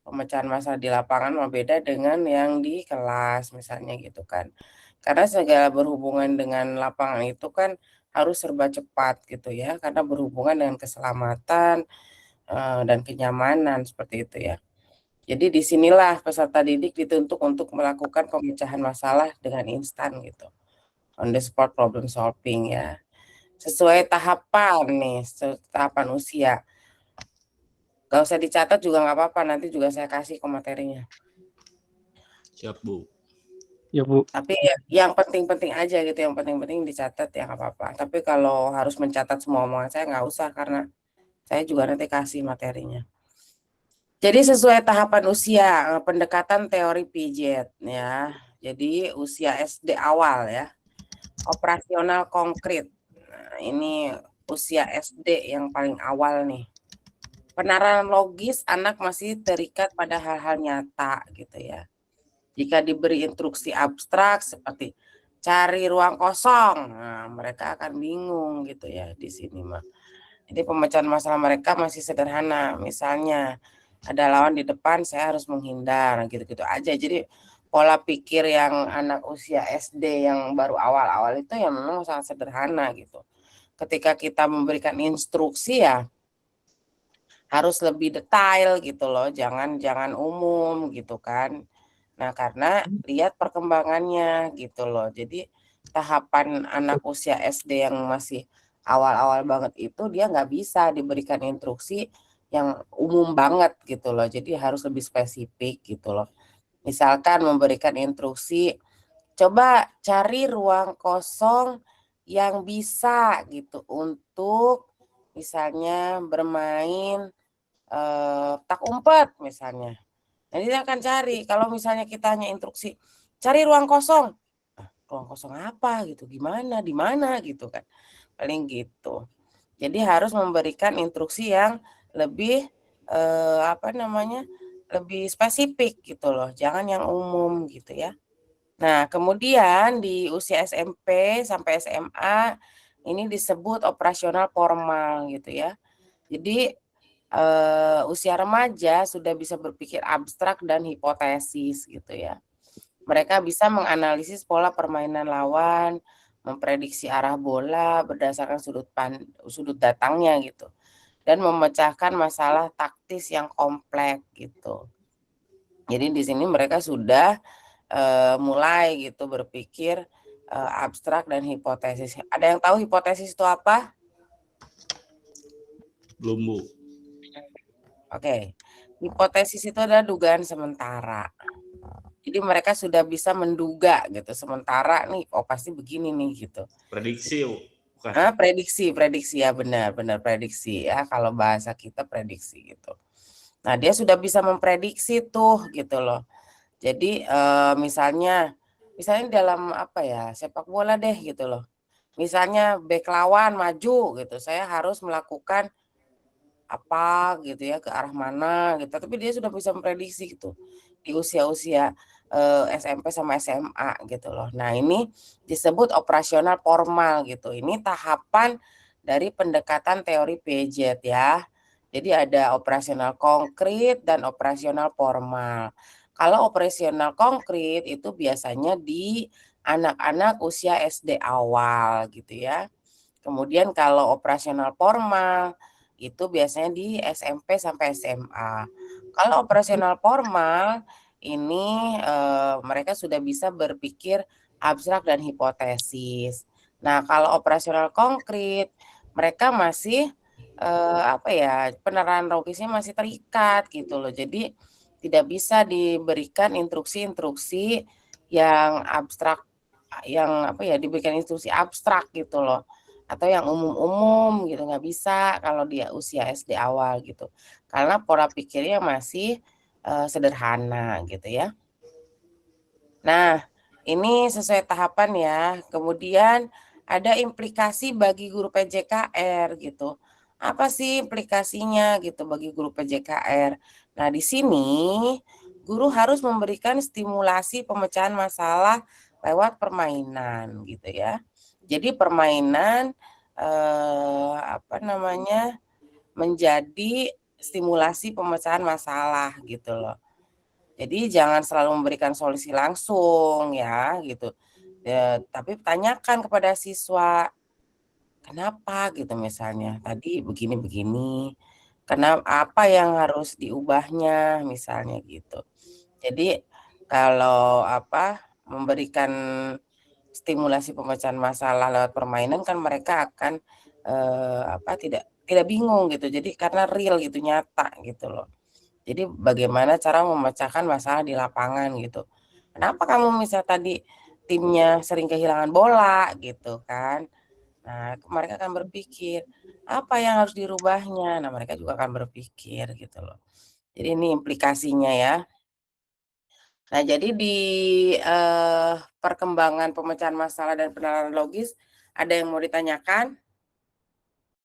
Pemecahan masalah di lapangan mah beda dengan yang di kelas misalnya gitu kan. Karena segala berhubungan dengan lapangan itu kan harus serba cepat gitu ya, karena berhubungan dengan keselamatan dan kenyamanan seperti itu ya. Jadi disinilah peserta didik dituntut untuk melakukan pemecahan masalah dengan instan gitu, on the spot problem solving ya. Sesuai tahapan nih, tahapan usia. Gak usah dicatat juga nggak apa-apa, nanti juga saya kasih ke materinya. Siap, Bu. Ya, Bu. Tapi yang penting-penting aja gitu, yang penting-penting dicatat ya nggak apa-apa. Tapi kalau harus mencatat semua omongan saya nggak usah, karena saya juga nanti kasih materinya. Jadi sesuai tahapan usia, pendekatan teori Piaget ya. Jadi usia SD awal ya, operasional konkret. Nah, ini usia SD yang paling awal nih. Penerapan logis anak masih terikat pada hal-hal nyata gitu ya. Jika diberi instruksi abstrak seperti cari ruang kosong, nah, mereka akan bingung gitu ya di sini mah. Jadi pemecahan masalah mereka masih sederhana. Misalnya ada lawan di depan, saya harus menghindar, gitu-gitu aja. Jadi pola pikir yang anak usia SD yang baru awal-awal itu ya memang sangat sederhana gitu. Ketika kita memberikan instruksi ya harus lebih detail gitu loh, jangan umum gitu kan. Nah, karena lihat perkembangannya gitu loh. Jadi tahapan anak usia SD yang masih awal-awal banget itu dia nggak bisa diberikan instruksi yang umum banget gitu loh. Jadi harus lebih spesifik gitu loh. Misalkan memberikan instruksi, coba cari ruang kosong yang bisa gitu untuk misalnya bermain tak umpet misalnya. Nah, dia akan cari. Kalau misalnya kita hanya instruksi, cari ruang kosong. Ruang kosong apa gitu? Gimana? Di mana gitu kan? Paling gitu. Jadi harus memberikan instruksi yang lebih lebih spesifik gitu loh. Jangan yang umum gitu ya. Nah, kemudian di usia SMP sampai SMA ini disebut operasional formal gitu ya. Jadi usia remaja sudah bisa berpikir abstrak dan hipotesis gitu ya. Mereka bisa menganalisis pola permainan lawan, memprediksi arah bola berdasarkan sudut datangnya gitu, dan memecahkan masalah taktis yang kompleks gitu. Jadi di sini mereka sudah mulai gitu berpikir abstrak dan hipotesis. Ada yang tahu hipotesis itu apa? Belum, Bu. Oke. Hipotesis itu adalah dugaan sementara. Jadi mereka sudah bisa menduga gitu, sementara nih, oh pasti begini nih gitu. Prediksi, bukan? Prediksi ya, benar prediksi ya, kalau bahasa kita prediksi gitu. Nah, dia sudah bisa memprediksi tuh gitu loh. Jadi misalnya dalam apa ya, sepak bola deh gitu loh. Misalnya bek lawan maju gitu, saya harus melakukan apa gitu ya, ke arah mana gitu, tapi dia sudah bisa memprediksi gitu di usia-usia SMP sama SMA gitu loh. Nah, ini disebut operasional formal gitu. Ini tahapan dari pendekatan teori Piaget ya. Jadi ada operasional konkret dan operasional formal. Kalau operasional konkret itu biasanya di anak-anak usia SD awal gitu ya. Kemudian kalau operasional formal itu biasanya di SMP sampai SMA. Kalau operasional formal ini mereka sudah bisa berpikir abstrak dan hipotesis. Nah, kalau operasional konkret mereka masih penerapan logisnya masih terikat gitu loh. Jadi tidak bisa diberikan instruksi-instruksi yang abstrak, yang diberikan instruksi abstrak gitu loh, atau yang umum-umum gitu, nggak bisa kalau dia usia SD awal gitu, karena pola pikirnya masih sederhana gitu ya. Nah, ini sesuai tahapan ya. Kemudian ada implikasi bagi guru PJKR gitu. Apa sih implikasinya gitu bagi guru PJKR? Nah, di sini guru harus memberikan stimulasi pemecahan masalah lewat permainan gitu ya. Jadi permainan menjadi stimulasi pemecahan masalah gitu loh. Jadi jangan selalu memberikan solusi langsung ya gitu. Tapi tanyakan kepada siswa, kenapa gitu misalnya, tadi begini-begini, apa yang harus diubahnya misalnya gitu. Jadi kalau memberikan stimulasi pemecahan masalah lewat permainan kan mereka akan tidak bingung gitu. Jadi karena real gitu, nyata gitu loh. Jadi bagaimana cara memecahkan masalah di lapangan gitu. Kenapa kamu misal tadi timnya sering kehilangan bola gitu kan. Nah, mereka akan berpikir, apa yang harus dirubahnya? Nah, mereka juga akan berpikir gitu loh. Jadi ini implikasinya ya. Nah, jadi di perkembangan pemecahan masalah dan penalaran logis, ada yang mau ditanyakan?